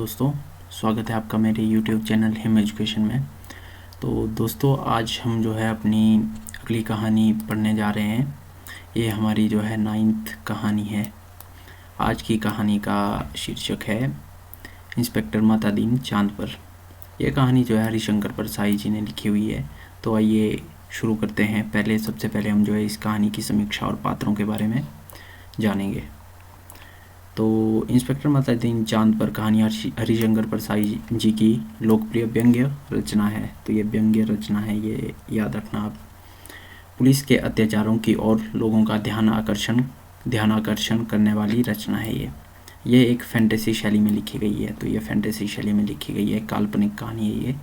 दोस्तों, स्वागत है आपका मेरे YouTube चैनल हिम एजुकेशन में। तो दोस्तों, आज हम जो है अपनी अगली कहानी पढ़ने जा रहे हैं। ये हमारी जो है 9th कहानी है। आज की कहानी का शीर्षक है इंस्पेक्टर मातादीन चांद पर। यह कहानी जो है हरिशंकर परसाई जी ने लिखी हुई है। तो आइए शुरू करते हैं। सबसे पहले हम जो है इस कहानी की समीक्षा और पात्रों के बारे में जानेंगे। तो इंस्पेक्टर मातादीन चांद पर कहानी हरिशंकर परसाई जी की लोकप्रिय व्यंग्य रचना है। तो ये व्यंग्य रचना है, ये याद रखना आप। पुलिस के अत्याचारों की ओर लोगों का ध्यान आकर्षण करने वाली रचना है ये एक फैंटेसी शैली में लिखी गई है। तो ये फैंटेसी शैली में लिखी गई है, काल्पनिक कहानी है ये।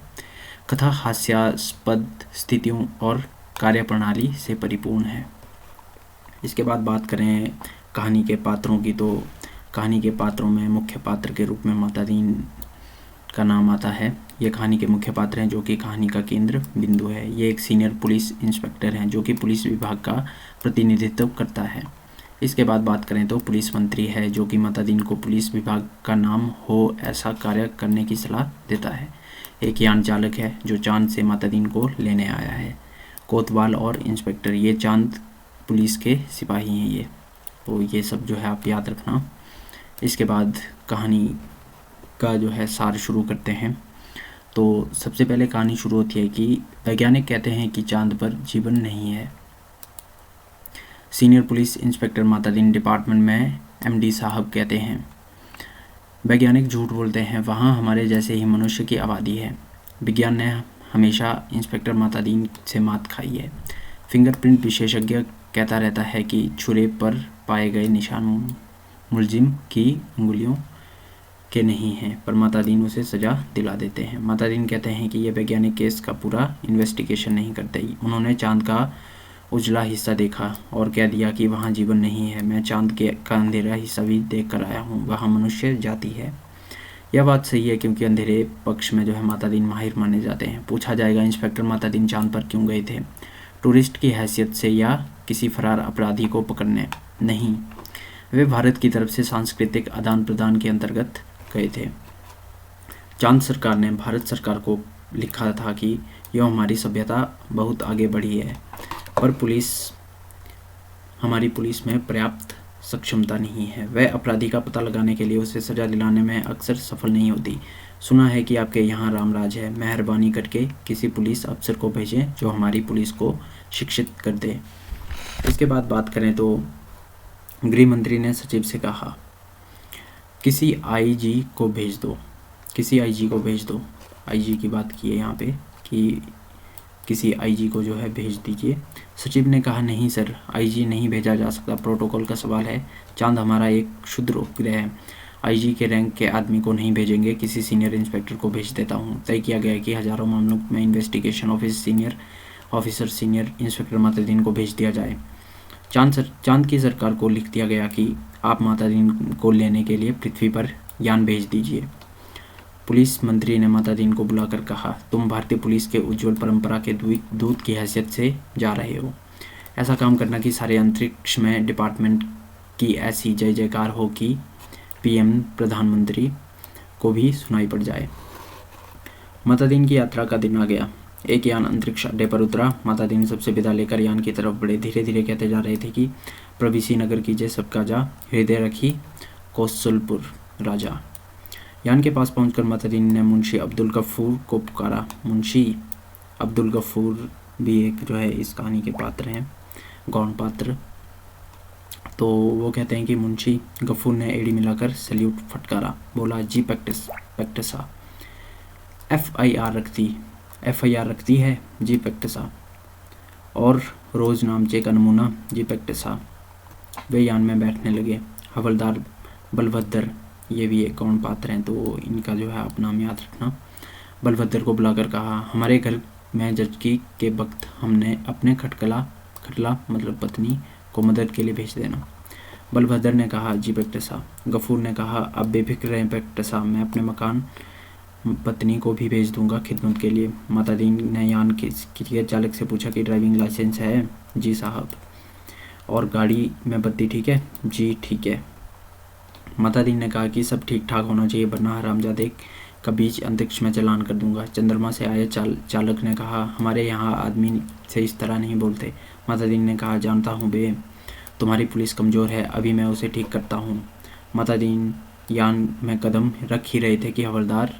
कथा हास्यास्पद स्थितियों और कार्यप्रणाली से परिपूर्ण है। इसके बाद बात करें कहानी के पात्रों की, तो कहानी के पात्रों में मुख्य पात्र के रूप में मातादीन का नाम आता है। ये कहानी के मुख्य पात्र हैं जो कि कहानी का केंद्र बिंदु है। ये एक सीनियर पुलिस इंस्पेक्टर हैं जो कि पुलिस विभाग का प्रतिनिधित्व करता है। इसके बाद बात करें तो पुलिस मंत्री है जो कि मातादीन को पुलिस विभाग का नाम हो ऐसा कार्य करने की सलाह देता है। एक यान चालक है जो चांद से मातादीन को लेने आया है। कोतवाल और इंस्पेक्टर, ये चांद पुलिस के सिपाही हैं ये। तो ये सब जो है आप याद रखना। इसके बाद कहानी का जो है सार शुरू करते हैं। तो सबसे पहले कहानी शुरू होती है कि वैज्ञानिक कहते हैं कि चांद पर जीवन नहीं है। Senior police inspector Matadin department में एमडी साहब कहते हैं। वैज्ञानिक झूठ बोलते हैं, वहाँ हमारे जैसे ही मनुष्य की आबादी है। विज्ञान ने हमेशा इंस्पेक्टर मातादीन से मात खाई है। फिंगरप्रिंट विशेषज्ञ कहता रहता है कि छुरे पर पाए गए निशान मुलजिम की उंगलियों के नहीं हैं, पर मातादीन उसे सजा दिला देते हैं। मातादीन कहते हैं कि ये वैज्ञानिक केस का पूरा इन्वेस्टिगेशन नहीं करते ही। उन्होंने चांद का उजला हिस्सा देखा और कह दिया कि वहाँ जीवन नहीं है। मैं चांद का अंधेरा हिस्सा भी देख कर आया हूँ, वहाँ मनुष्य जाति है। यह बात सही है क्योंकि अंधेरे पक्ष में जो है मातादीन माहिर माने जाते हैं। पूछा जाएगा, इंस्पेक्टर मातादीन चांद पर क्यों गए थे? टूरिस्ट की हैसियत से या किसी फरार अपराधी को पकड़ने? नहीं, वे भारत की तरफ से सांस्कृतिक आदान प्रदान के अंतर्गत गए थे। चांद सरकार ने भारत सरकार को लिखा था कि यह हमारी सभ्यता बहुत आगे बढ़ी है, पर हमारी पुलिस में पर्याप्त सक्षमता नहीं है। वह अपराधी का पता लगाने के लिए उसे सजा दिलाने में अक्सर सफल नहीं होती। सुना है कि आपके यहाँ रामराज है, मेहरबानी करके किसी पुलिस अफसर को भेजें जो हमारी पुलिस को शिक्षित कर दे। इसके बाद बात करें तो गृह मंत्री ने सचिव से कहा, किसी आईजी को भेज दो। आईजी की बात की है यहाँ पे कि किसी आईजी को जो है भेज दीजिए। सचिव ने कहा, नहीं सर, आईजी नहीं भेजा जा सकता, प्रोटोकॉल का सवाल है। चांद हमारा एक क्षुद्र उपग्रह है। आईजी के रैंक के आदमी को नहीं भेजेंगे, किसी सीनियर इंस्पेक्टर को भेज देता हूँ। तय किया गया कि हजारों मामलों में investigation officer senior inspector Matadin को भेज दिया जाए। चांद की सरकार को लिख दिया गया कि आप मातादीन को लेने के लिए पृथ्वी पर यान भेज दीजिए। पुलिस मंत्री ने मातादीन को बुलाकर कहा, तुम भारतीय पुलिस के उज्जवल परंपरा के दूत की हैसियत से जा रहे हो। ऐसा काम करना कि सारे अंतरिक्ष में डिपार्टमेंट की ऐसी जय जयकार हो कि पीएम प्रधानमंत्री को भी सुनाई पड़ जाए। मातादीन की यात्रा का दिन आ गया। एक यान अंतरिक्ष अड्डे पर उतरा। मातादीन सबसे विदा लेकर यान की तरफ बढ़े। धीरे धीरे कहते जा रहे थे कि प्रविसी नगर कीजिए सबका जा, हृदय रखी कौशलपुर राजा। यान के पास पहुंचकर मातादीन ने मुंशी अब्दुल गफूर को पुकारा। मुंशी अब्दुल गफूर भी एक जो है इस कहानी के पात्र हैं, गौण पात्र। तो वो कहते हैं कि मुंशी गफूर ने एड़ी मिलाकर सैल्यूट फटकारा, बोला, जी पैक्टसा। एफआईआर रखती है जी पैक्टसा, और रोज नामचे का नमूना जी पैक्टसा। वे यान में बैठने लगे। हवलदार बलभद्र, ये भी एक कौन पात्र हैं, तो इनका जो है आप नाम याद रखना। बलभद्र को बुलाकर कहा, हमारे घर में जचकी के वक्त हमने अपने खटला मतलब पत्नी को मदद के लिए भेज देना। बलभद्र ने कहा, जी पैक्टसा। गफूर ने कहा, अब बेफिक्र रहें पैक्टसा, मैं अपने मकान पत्नी को भी भेज दूंगा खिदमत के लिए। मातादीन ने यान के चालक से पूछा कि ड्राइविंग लाइसेंस है? जी साहब। और गाड़ी में बत्ती ठीक है? जी ठीक है। माता दी ने कहा कि सब ठीक ठाक होना चाहिए वरना हरामजादे का बीच अंतरिक्ष में चालान कर दूंगा। चंद्रमा से आए चालक ने कहा, हमारे यहाँ आदमी से इस तरह नहीं बोलते। माता दी ने कहा, जानता हूँ बे, तुम्हारी पुलिस कमज़ोर है, अभी मैं उसे ठीक करता हूँ। माता दी यान में कदम रख ही रहे थे कि हवलदार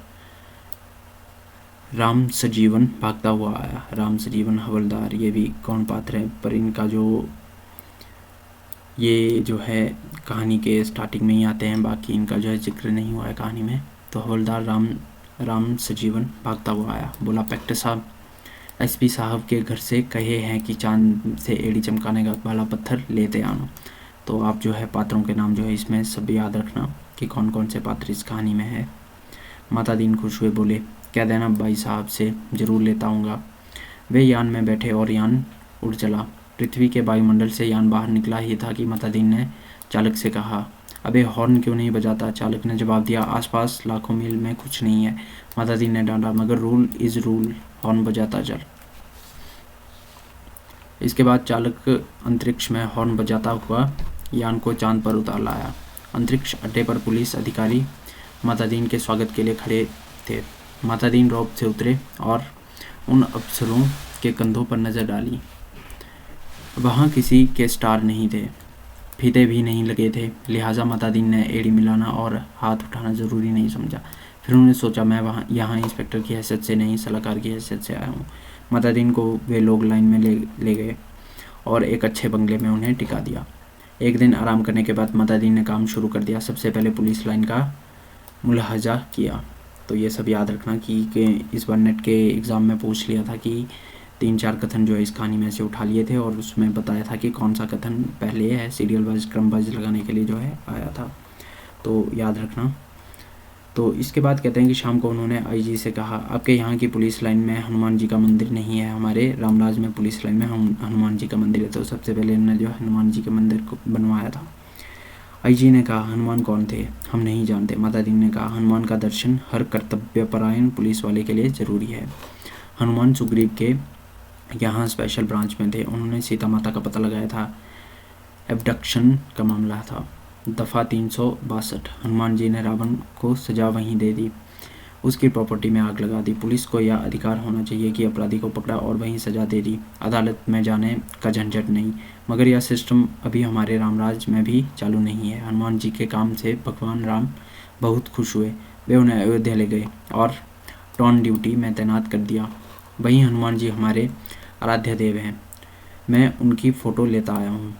राम सजीवन भागता हुआ आया। राम सजीवन हवलदार, ये भी कौन पात्र है, पर इनका ये जो है कहानी के स्टार्टिंग में ही आते हैं, बाकी इनका जो है जिक्र नहीं हुआ है कहानी में। तो हवलदार राम सजीवन भागता हुआ आया, बोला, इंस्पेक्टर साहब, एसपी साहब के घर से कहे हैं कि चांद से एड़ी चमकाने का वाला पत्थर लेते आना। तो आप जो है पात्रों के नाम जो है इसमें सब याद रखना कि कौन कौन से पात्र इस कहानी में है। माता दीन खुश हुए, बोले, कह देना भाई साहब से, ज़रूर लेता आऊँगा। वे यान में बैठे और यान उड़ चला। पृथ्वी के वायुमंडल से यान बाहर निकला ही था कि माता दीन ने चालक से कहा, अबे हॉर्न क्यों नहीं बजाता। चालक ने जवाब दिया, आसपास लाखों मील में कुछ नहीं है। माता दीन ने डांटा, मगर रूल इज़ रूल, हॉर्न बजाता चल। इसके बाद चालक अंतरिक्ष में हॉर्न बजाता हुआ यान को चांद पर उतार लाया। अंतरिक्ष अड्डे पर पुलिस अधिकारी माता दीन के स्वागत के लिए खड़े थे। माता दीन रॉब से उतरे और उन अफसरों के कंधों पर नज़र डाली। वहाँ किसी के स्टार नहीं थे, फीते भी नहीं लगे थे, लिहाजा माता दीन ने एड़ी मिलाना और हाथ उठाना ज़रूरी नहीं समझा। फिर उन्होंने सोचा, मैं यहाँ इंस्पेक्टर की हैसियत से नहीं, सलाहकार की हैसियत से आया हूँ। माता दीन को वे लोग लाइन में ले गए और एक अच्छे बंगले में उन्हें टिका दिया। एक दिन आराम करने के बाद माता दीन ने काम शुरू कर दिया। सबसे पहले पुलिस लाइन का मुलाहजा किया। तो ये सब याद रखना कि इस बार नेट के एग्ज़ाम में पूछ लिया था कि 3-4 कथन जो है इस कहानी में से उठा लिए थे और उसमें बताया था कि कौन सा कथन पहले है, सीरियल वाइज क्रम वाइज लगाने के लिए जो है आया था, तो याद रखना। तो इसके बाद कहते हैं कि शाम को उन्होंने आईजी से कहा, आपके यहाँ की पुलिस लाइन में हनुमान जी का मंदिर नहीं है, हमारे रामराज में पुलिस लाइन में हनुमान जी का मंदिर है। तो सबसे पहले इन्होंने जो हनुमान जी के मंदिर को बनवाया था। आईजी ने कहा, हनुमान कौन थे, हम नहीं जानते। माता दी ने कहा, हनुमान का दर्शन हर कर्तव्यपरायण पुलिस वाले के लिए ज़रूरी है। हनुमान सुग्रीव के यहाँ स्पेशल ब्रांच में थे। उन्होंने सीता माता का पता लगाया था। एबडक्शन का मामला था। दफ़ा 362। हनुमान जी ने रावण को सजा वहीं दे दी, उसकी प्रॉपर्टी में आग लगा दी। पुलिस को यह अधिकार होना चाहिए कि अपराधी को पकड़ा और वहीं सजा दे दी, अदालत में जाने का झंझट नहीं। मगर यह सिस्टम अभी हमारे रामराज में भी चालू नहीं है। हनुमान जी के काम से भगवान राम बहुत खुश हुए। वे उन्हें अयोध्या ले गए और टॉन ड्यूटी में तैनात कर दिया। वहीं हनुमान जी हमारे आराध्य देव हैं। मैं उनकी फ़ोटो लेता आया हूँ।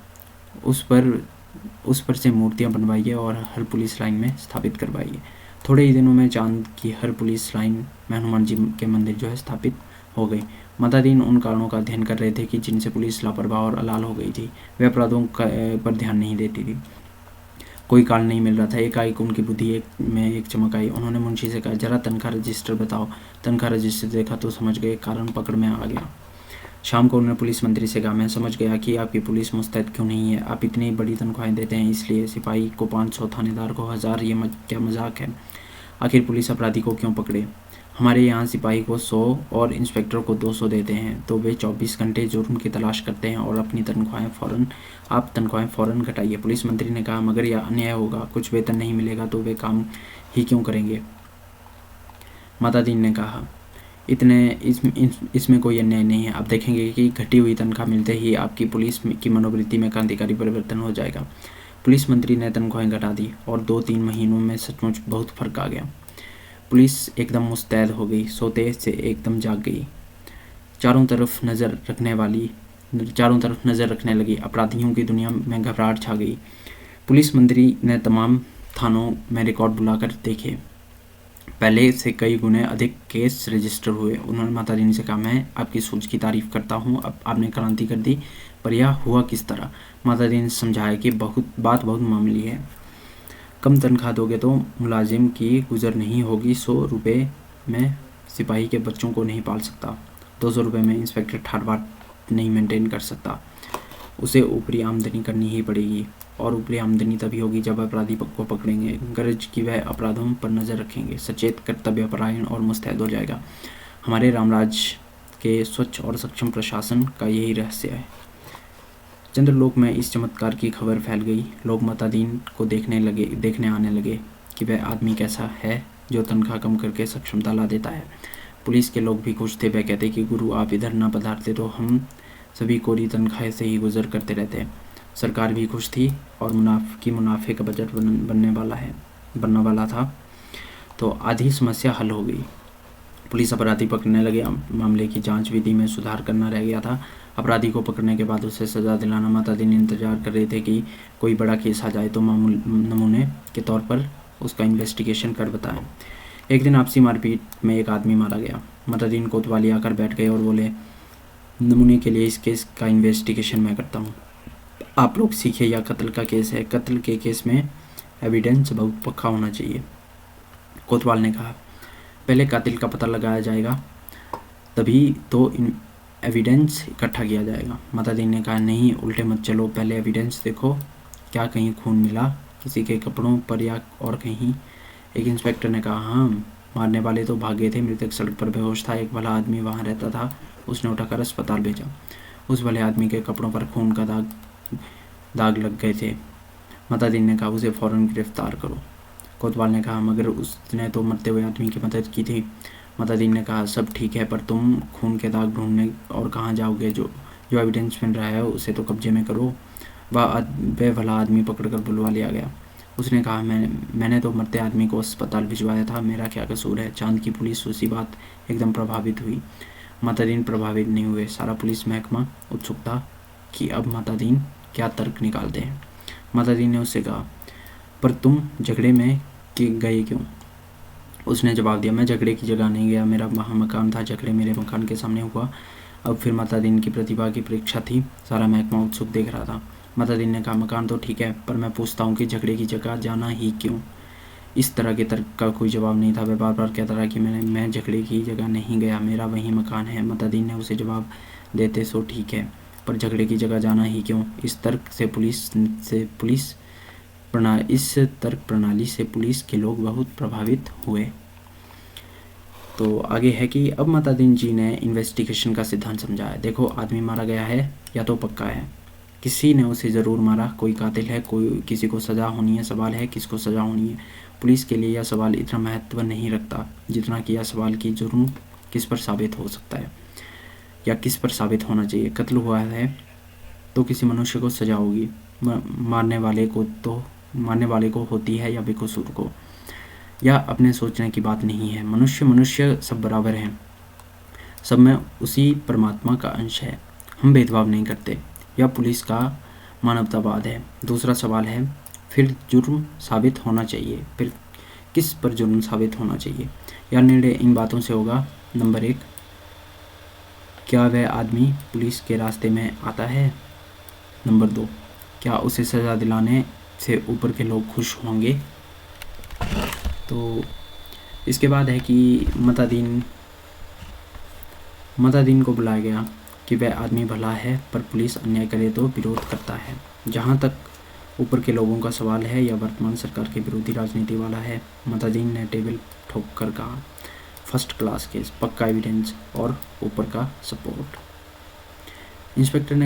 उस पर से मूर्तियाँ बनवाइए और हर पुलिस लाइन में स्थापित करवाइए। थोड़े ही दिनों में चांद की हर पुलिस लाइन में हनुमान जी के मंदिर जो है स्थापित हो गए। माता दीन उन कारणों का अध्ययन कर रहे थे कि जिनसे पुलिस लापरवाह और अलाल हो गई थी। वे अपराधों पर ध्यान नहीं देती थी। कोई कारण नहीं मिल रहा था। एकाएक उनकी बुद्धि में एक चमक आई। उन्होंने मुंशी से कहा, जरा तनख्वाह रजिस्टर बताओ। तनख्वाह रजिस्टर देखा तो समझ गए, कारण पकड़ में आ गया। शाम को उन्होंने पुलिस मंत्री से कहा, मैं समझ गया कि आपकी पुलिस मुस्तैद क्यों नहीं है। आप इतनी बड़ी तनख्वाहें देते हैं इसलिए, सिपाही को 500, थानेदार को 1000, ये क्या मजाक है। आखिर पुलिस अपराधी को क्यों पकड़े। हमारे यहाँ सिपाही को 100 और इंस्पेक्टर को 200 देते हैं, तो वे 24 घंटे जुर्म की तलाश करते हैं और अपनी तनख्वाहें फ़ौरन घटाइए। पुलिस मंत्री ने कहा, मगर यह अन्याय होगा, कुछ वेतन नहीं मिलेगा तो वे काम ही क्यों करेंगे। माता दीन ने कहा, इसमें कोई अन्याय नहीं है। आप देखेंगे कि घटी हुई तनख्वाह मिलते ही आपकी पुलिस की मनोवृत्ति में क्रांतिकारी परिवर्तन हो जाएगा। पुलिस मंत्री ने तनख्वाहें घटा दी और 2-3 महीनों में सचमुच बहुत फर्क आ गया। पुलिस एकदम मुस्तैद हो गई, सोते से एकदम जाग गई। चारों तरफ नज़र रखने लगी। अपराधियों की दुनिया में घबराहट छा गई। पुलिस मंत्री ने तमाम थानों में रिकॉर्ड बुलाकर देखे। पहले से कई गुने अधिक केस रजिस्टर हुए। उन्होंने माता जी से कहा, मैं आपकी सोच की तारीफ़ करता हूँ, अब आपने क्रांति कर दी, पर यह हुआ किस तरह। माता जी ने समझाया कि बात बहुत मामूली है। कम तनख्वाह दोगे तो मुलाजिम की गुजर नहीं होगी। 100 रुपये में सिपाही के बच्चों को नहीं पाल सकता, 200 रुपये में इंस्पेक्टर ठाट बाट नहीं मेंटेन कर सकता। उसे ऊपरी आमदनी करनी ही पड़ेगी, और ऊपरी आमदनी तभी होगी जब अपराधी को पकड़ेंगे, गरज की वह अपराधों पर नज़र रखेंगे, सचेत कर्तव्यपरायण और मुस्तैद हो जाएगा। हमारे रामराज के स्वच्छ और सक्षम प्रशासन का यही रहस्य है। चंद्रलोक में इस चमत्कार की खबर फैल गई। लोग मतादीन को देखने आने लगे कि वह आदमी कैसा है जो तनख्वाह कम करके सक्षमता ला देता है। पुलिस के लोग भी खुश थे। वह कहते कि गुरु आप इधर ना पधारते तो हम सभी कोरी तनख्वाह से ही गुजर करते रहते। सरकार भी खुश थी और मुनाफे का बजट बनने वाला था। तो आधी समस्या हल हो गई। पुलिस अपराधी पकड़ने लगे। मामले की जांच विधि में सुधार करना रह गया था। अपराधी को पकड़ने के बाद उसे सजा दिलाना मातादीन इंतजार कर रहे थे कि कोई बड़ा केस आ जाए तो नमूने के तौर पर उसका इन्वेस्टिगेशन कर बताएं। एक दिन आपसी मारपीट में एक आदमी मारा गया। मातादीन कोतवाली आकर बैठ गए और बोले, नमूने के लिए इस केस का इन्वेस्टिगेशन मैं करता हूँ। आप लोग सीखे या कत्ल का केस है। कत्ल के केस में एविडेंस बहुत पक्का होना चाहिए। कोतवाल ने कहा, पहले कातिल का पता लगाया जाएगा, तभी तो एविडेंस इकट्ठा किया जाएगा। मातादीन ने कहा, नहीं, उल्टे मत चलो, पहले एविडेंस देखो। क्या कहीं खून मिला किसी के कपड़ों पर या और कहीं? एक इंस्पेक्टर ने कहा, हाँ, मारने वाले तो भाग गए थे। मृतक सड़क पर बेहोश था। एक भला आदमी वहाँ रहता था, उसने उठाकर अस्पताल भेजा। उस भले आदमी के कपड़ों पर खून का दाग लग गए थे। मातादीन ने कहा, उसे फ़ौरन गिरफ्तार करो। कोतवाल ने कहा, मगर उसने तो मरते हुए आदमी की मदद की थी। मातादीन ने कहा, सब ठीक है, पर तुम खून के दाग ढूंढने और कहाँ जाओगे? जो एविडेंस मिल रहा है उसे तो कब्जे में करो। वह भला आदमी पकड़कर बुलवा लिया गया। उसने कहा, मैंने तो मरते आदमी को अस्पताल भिजवाया था, मेरा क्या कसूर है? चांद की पुलिस उसी बात एकदम प्रभावित हुई। मातादीन प्रभावित नहीं हुए। सारा पुलिस महकमा उत्सुक था कि अब मातादीन क्या तर्क निकालते हैं। मातादीन ने उससे कहा, पर तुम झगड़े में गए क्यों? उसने जवाब दिया, मैं झगड़े की जगह नहीं गया, मेरा वहाँ मकान था, झगड़े मेरे मकान के सामने हुआ। अब फिर मातादीन की प्रतिभा की परीक्षा थी। सारा महकमा उत्सुक देख रहा था। मातादीन ने कहा, मकान तो ठीक है, पर मैं पूछता हूँ कि झगड़े की जगह जाना ही क्यों? इस तरह के तर्क का कोई जवाब नहीं था। वह बार बार कहता रहा कि मैं झगड़े की जगह नहीं गया, मेरा वही मकान है। मातादीन ने उसे जवाब देते, सो ठीक है, पर झगड़े की जगह जाना ही क्यों? इस तर्क प्रणाली से पुलिस के लोग बहुत प्रभावित हुए। तो आगे है कि अब मातादीन जी ने इन्वेस्टिगेशन का सिद्धांत समझाया। देखो, आदमी मारा गया है या तो पक्का है, किसी ने उसे ज़रूर मारा, कोई कातिल है, किसी को सज़ा होनी है। सवाल है किसको सज़ा होनी है। पुलिस के लिए यह सवाल इतना महत्व नहीं रखता जितना कि यह सवाल कि जुर्म किस पर साबित हो सकता है या किस पर साबित होना चाहिए। कत्ल हुआ है तो किसी मनुष्य को सज़ा होगी, मारने वाले को होती है या बेकसूर को। यह अपने सोचने की बात नहीं है। मनुष्य सब बराबर हैं, सब में उसी परमात्मा का अंश है। हम भेदभाव नहीं करते। यह पुलिस का मानवतावाद है। दूसरा सवाल है, फिर जुर्म साबित होना चाहिए। फिर किस पर जुर्म साबित होना चाहिए? यह निर्णय इन बातों से होगा। नंबर 1, क्या वह आदमी पुलिस के रास्ते में आता है? नंबर 2, क्या उसे सज़ा दिलाने से ऊपर के लोग खुश होंगे? तो इसके बाद है कि मातादीन को बुलाया गया कि वह आदमी भला है, पर पुलिस अन्याय करे तो विरोध करता है। जहाँ तक ऊपर के लोगों का सवाल है, यह वर्तमान सरकार के विरोधी राजनीति वाला है। मातादीन ने टेबल ठोक कर कहा, फर्स्ट क्लास केस, पक्का एविडेंस और ऊपर का सपोर्ट। एक इंस्पेक्टर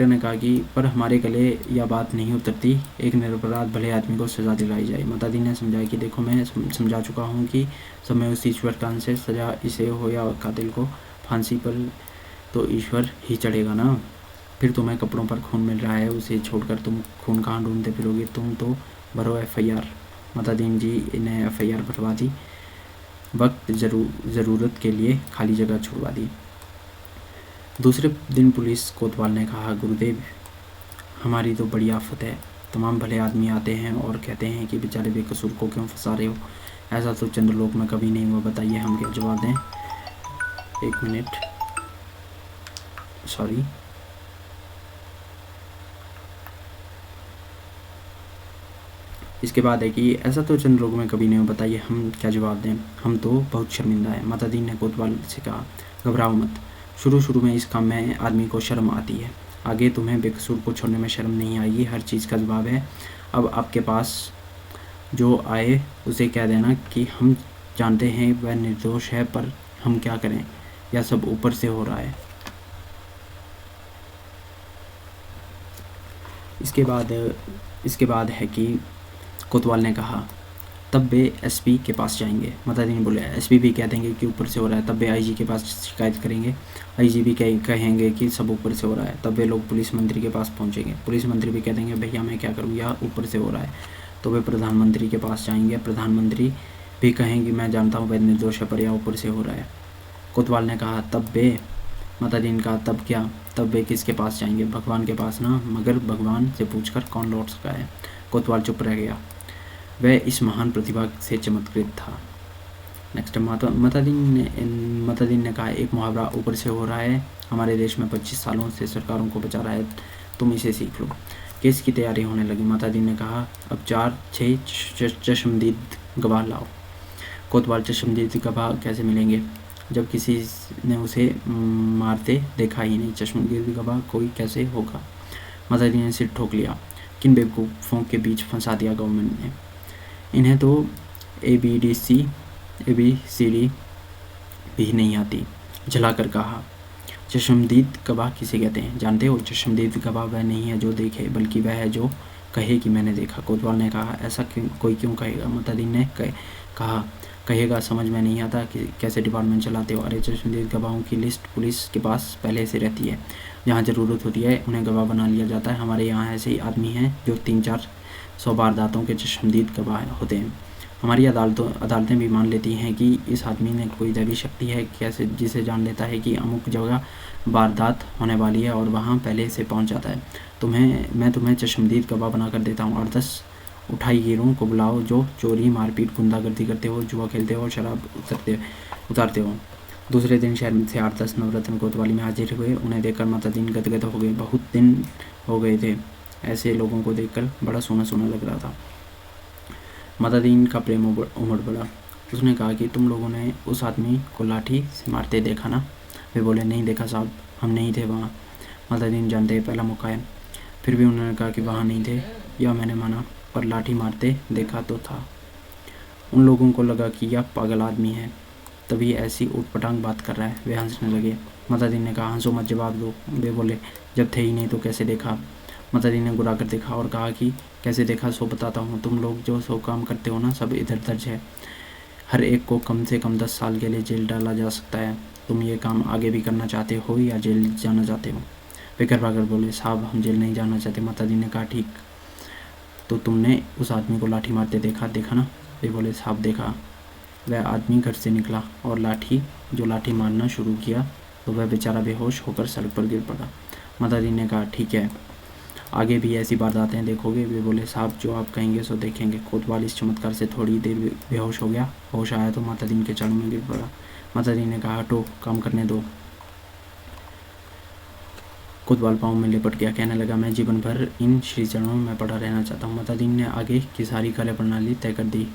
ने कहा कि पर हमारे गले यह बात नहीं उतरती, एक निरपराध भले आदमी को सज़ा दिलाई जाए। मातादीन ने समझाया कि देखो, मैं समझा चुका हूँ कि समय उस ईश्वर का अंश है, सज़ा इसे हो या कातिल को फांसी पर तो ईश्वर ही चढ़ेगा ना। फिर तुम्हें कपड़ों पर खून मिल रहा है, उसे छोड़कर तुम खून कहाँ ढूंढते फिरोगे? तुम तो भरो FIR। मातादीन जी ने FIR भरवा दी। वक्त ज़रूरत के लिए खाली जगह छुड़वा दी। दूसरे दिन पुलिस कोतवाल ने कहा, गुरुदेव, हमारी तो बड़ी आफत है। तमाम भले आदमी आते हैं और कहते हैं कि बेचारे बेकसूर को क्यों फंसा रहे हो? ऐसा तो चंद्रलोक में कभी नहीं हुआ। बताइए हम क्या जवाब दें? एक मिनट, सॉरी। इसके बाद है कि ऐसा तो चंद्रलोक में कभी नहीं हुआ। बताइए हम क्या जवाब दें? हम तो बहुत शर्मिंदा है। मातादीन ने कोतवाल से कहा, घबराओ मत। शुरू में इस काम में आदमी को शर्म आती है, आगे तुम्हें बेकसूर को छोड़ने में शर्म नहीं आएगी। हर चीज़ का जवाब है। अब आपके पास जो आए उसे कह देना कि हम जानते हैं वह निर्दोष है, पर हम क्या करें, यह सब ऊपर से हो रहा है। इसके बाद है कि कोतवाल ने कहा तब वे एसपी के पास जाएंगे। माताजी ने बोले एसपी भी कह देंगे कि ऊपर से हो रहा है, तब वे आईजी के पास शिकायत करेंगे, आईजी भी कहेंगे कि सब ऊपर से हो रहा है, तब वे लोग पुलिस मंत्री के पास पहुंचेंगे, पुलिस मंत्री भी कह देंगे भैया मैं क्या करूँ, यह ऊपर से हो रहा है, तो वे प्रधानमंत्री के पास जाएंगे, प्रधानमंत्री भी कहेंगे मैं जानता हूँ वह निर्दोष है पर यह ऊपर से हो रहा है। कोतवाल ने कहा तब वे, माताजी ने कहा तब क्या, तब वे किसके पास जाएंगे, भगवान के पास ना, मगर भगवान से पूछकर कौन लौट सका है। कोतवाल चुप रह गया, वह इस महान प्रतिभा से चमत्कृत था। नेक्स्ट माताजी ने कहा एक मुहावरा ऊपर से हो रहा है हमारे देश में 25 सालों से सरकारों को बचा रहा है, तुम इसे सीख लो। केस की तैयारी होने लगी। माताजी ने कहा अब 4-6 चश्मदीद गवाह लाओ। कोतवाल चश्मदीद गवाह कैसे मिलेंगे जब किसी ने उसे मारते देखा ही नहीं, चश्मदीद गवाह कोई कैसे होगा। माताजी ने सिर ठोक लिया, किन बेवकूफ़ों के बीच फंसा दिया गवर्नमेंट ने, इन्हें तो ABCD भी नहीं आती। झलाकर कहा चश्मदीद गवाह किसे कहते हैं जानते हो, चश्मदीद गवाह वह नहीं है जो देखे बल्कि वह है जो कहे कि मैंने देखा। कोतवाल ने कहा ऐसा कोई क्यों कहेगा। माताजी ने कहा कहेगा समझ में नहीं आता कि कैसे डिपार्टमेंट चलाते हो। अरे चश्मदीद गवाहों की लिस्ट पुलिस के पास पहले से रहती है, जहाँ ज़रूरत होती है उन्हें गवाह बना लिया जाता है। हमारे यहाँ ऐसे ही आदमी हैं जो 300-400 वारदातों के चश्मदीद गवाह होते हैं। हमारी अदालतें भी मान लेती हैं कि इस आदमी ने कोई दैवी शक्ति है, कैसे जिसे जान लेता है कि अमुक जगह वारदात होने वाली है और वहाँ पहले से पहुँच जाता है। मैं तुम्हें चश्मदीद गवाह बना कर देता हूँ। 8-10 उठाईगिरों को बुलाओ जो चोरी मारपीट गुंडागर्दी करते हो, जुआ खेलते हो और शराब उतारते हो। दूसरे दिन शहर से 8-10 नवरत्न कोतवाली में हाजिर हुए। उन्हें देखकर माताजी गदगद हो गए। बहुत दिन हो गए थे ऐसे लोगों को देखकर, बड़ा सोना सोना लग रहा था। माताजी का प्रेम उमड़ पड़ा। उसने कहा कि तुम लोगों ने उस आदमी को लाठी से मारते देखा ना। वे बोले नहीं देखा साहब, हम नहीं थे वहाँ। माताजी जानते पहला मौका है, फिर भी उन्होंने कहा कि वहाँ नहीं थे, या मैंने माना पर लाठी मारते देखा तो था। उन लोगों को लगा कि यह पागल आदमी है, तभी ऐसी ऊटपटांग बात कर रहा है। वे हंसने लगे। माताजी ने कहा हंसो मत, जवाब दो। वे बोले जब थे ही नहीं तो कैसे देखा। माताजी ने गुरा कर देखा और कहा कि कैसे देखा सो बताता हूँ। तुम लोग जो सो काम करते हो ना सब इधर दर्ज है। हर एक को कम से कम 10 साल के लिए जेल डाला जा सकता है। तुम ये काम आगे भी करना चाहते हो या जेल जाना चाहते हो। वे घबराकर बोले साहब हम जेल नहीं जाना चाहते। माताजी ने कहा ठीक, तो तुमने उस आदमी को लाठी मारते देखा ना। वे बोले साहब देखा। वह आदमी घर से निकला और लाठी मारना शुरू किया तो वह बेचारा बेहोश होकर सड़क पर गिर पड़ा। माताजी ने कहा ठीक है, आगे भी ऐसी वारदातें देखोगे। वे बोले साहब जो आप कहेंगे सो देखेंगे। कोतवाल इस चमत्कार से थोड़ी देर बेहोश हो गया। होश आया तो माताजी के चरणों में गिर पड़ा। माताजी ने कहा हटो, काम करने दो। कोतवाल पाँव में लिपट गया, कहने लगा मैं जीवन भर इन श्री चरणों में पड़ा रहना चाहता हूँ। माताजी ने आगे की सारी कार्यप्रणाली तय कर दी।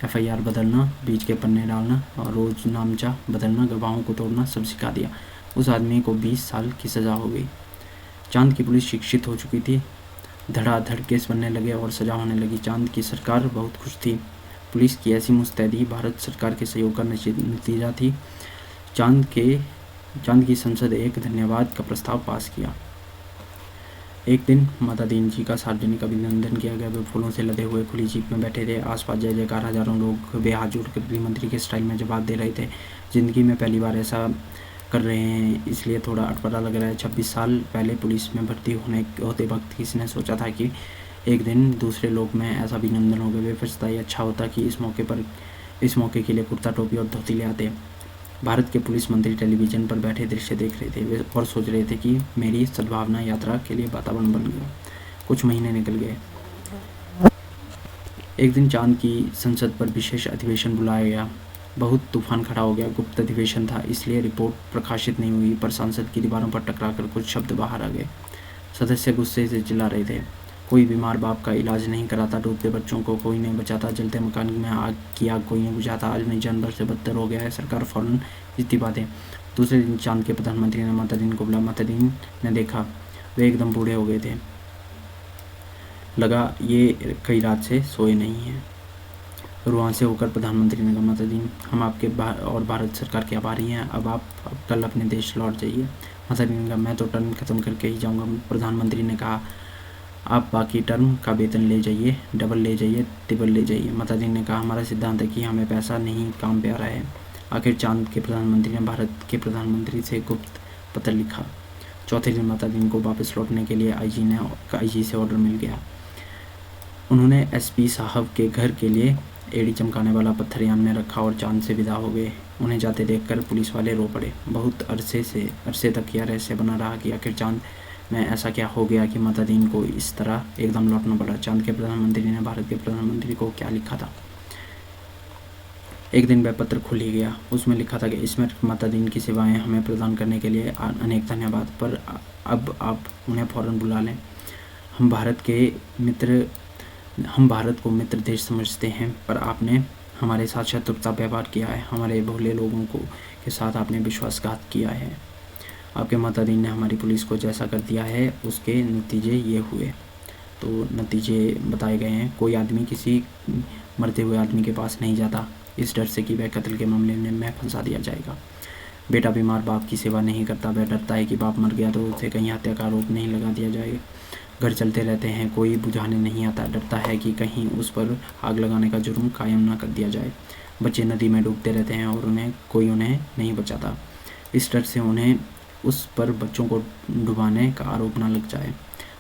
FIR बदलना, बीच के पन्ने डालना और रोज नामचा बदलना, गवाहों को तोड़ना, सब सिखा दिया। उस आदमी को 20 साल की सज़ा हो गई। चांद की पुलिस शिक्षित हो चुकी थी। धड़ाधड़ केस बनने लगे और सजा होने लगी। चांद की सरकार बहुत खुश थी। पुलिस की ऐसी मुस्तैदी भारत सरकार के सहयोग का नतीजा थी। चांद की संसद एक धन्यवाद का प्रस्ताव पास किया। एक दिन माता दीन जी का सार्वजनिक अभिनंदन किया गया। वे फूलों से लदे हुए खुली जीप में बैठे थे। आसपास जय जयकार, हजारों लोग वे हाथ जोड़कर गृहमंत्री के स्टाइल में जवाब दे रहे थे। ज़िंदगी में पहली बार ऐसा कर रहे हैं, इसलिए थोड़ा अटपटा लग रहा है। 26 साल पहले पुलिस में भर्ती होते वक्त किसी ने सोचा था कि एक दिन दूसरे लोग में ऐसा अभिनंदन होगा। वे पछताए, अच्छा होता कि इस मौके के लिए कुर्ता टोपी और धोती ले आते। भारत के पुलिस मंत्री टेलीविज़न पर बैठे दृश्य देख रहे थे वे और सोच रहे थे कि मेरी सद्भावना यात्रा के लिए वातावरण बन गया। कुछ महीने निकल गए। एक दिन चांद की संसद पर विशेष अधिवेशन बुलाया गया। बहुत तूफान खड़ा हो गया। गुप्त अधिवेशन था, इसलिए रिपोर्ट प्रकाशित नहीं हुई, पर संसद की दीवारों पर टकराकर कुछ शब्द बाहर आ गए। सदस्य गुस्से से चिल्ला रहे थे। कोई बीमार बाप का इलाज नहीं कराता, डूबते बच्चों को कोई नहीं बचाता, जलते मकान में आग कोई नहीं बुझाता, आदमी जानवर से बदतर हो गया है, सरकार फौरन इस्तीफा दे। दूसरे दिन चांद के प्रधानमंत्री ने माता दीन को बुला। माता दीन ने देखा, वे एकदम बूढ़े हो गए थे। लगा ये कई रात से सोए नहीं हैं। रुआं से होकर प्रधानमंत्री ने कहा, माता दीन हम आपके और भारत सरकार के आभारी हैं। अब कल अपने देश लौट जाइए। माता जी ने कहा मैं तो टर्म ख़त्म करके ही जाऊँगा। प्रधानमंत्री ने कहा आप बाकी टर्म का वेतन ले जाइए, डबल ले जाइए, ट्रिपल ले जाइए। माता जी ने कहा हमारा सिद्धांत है कि हमें पैसा नहीं काम पे आ रहा है। आखिर चांद के प्रधानमंत्री ने भारत के प्रधानमंत्री से गुप्त पत्र लिखा। चौथे दिन माता जी को वापस लौटने के लिए आईजी से ऑर्डर मिल गया। उन्होंने एसपी साहब के घर के लिए एड़ी चमकाने वाला पत्थर यान में रखा और चांद से विदा हो गए। उन्हें जाते देखकर पुलिस वाले रो पड़े। बहुत अरसे तक यह रहस्य बना रहा कि आखिर चांद में ऐसा क्या हो गया कि माता दीन को इस तरह एकदम लौटना पड़ा। चांद के प्रधानमंत्री ने भारत के प्रधानमंत्री को क्या लिखा था? एक दिन वह पत्र खुल ही गया। उसमें लिखा था कि इसमें माता दीन की सेवाएं हमें प्रदान करने के लिए अनेक धन्यवाद, पर अब आप उन्हें फ़ौरन बुला लें। हम भारत को मित्र देश समझते हैं, पर आपने हमारे साथ शत्रुता व्यवहार किया है। हमारे भोले लोगों के साथ आपने विश्वासघात किया है। आपके माता दीन ने हमारी पुलिस को जैसा कर दिया है उसके नतीजे ये हुए। तो नतीजे बताए गए हैं। कोई आदमी किसी मरते हुए आदमी के पास नहीं जाता, इस डर से कि वह कत्ल के मामले में फंसा दिया जाएगा। बेटा बीमार बाप की सेवा नहीं करता, वह डरता है कि बाप मर गया तो उसे कहीं हत्या का आरोप नहीं लगा दिया जाएगा। घर चलते रहते हैं, कोई बुझाने नहीं आता, डरता है कि कहीं उस पर आग लगाने का जुर्म कायम ना कर दिया जाए। बच्चे नदी में डूबते रहते हैं और कोई उन्हें नहीं बचाता, इस डर से उन्हें उस पर बच्चों को डुबाने का आरोप ना लग जाए।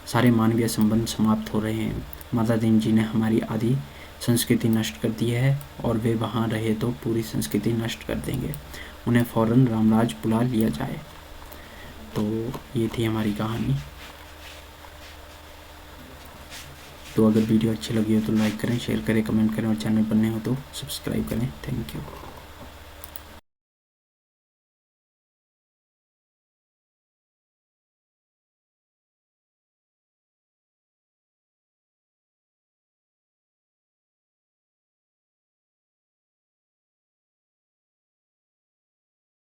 सारे मानवीय संबंध समाप्त हो रहे हैं। माता दीन जी ने हमारी आदि संस्कृति नष्ट कर दी है और वे वहाँ रहे तो पूरी संस्कृति नष्ट कर देंगे। उन्हें फ़ौरन रामराज बुला लिया जाए। तो ये थी हमारी कहानी। तो अगर वीडियो अच्छी लगी हो तो लाइक करें, शेयर करें, कमेंट करें और चैनल पर नए हो तो सब्सक्राइब करें। Thank you.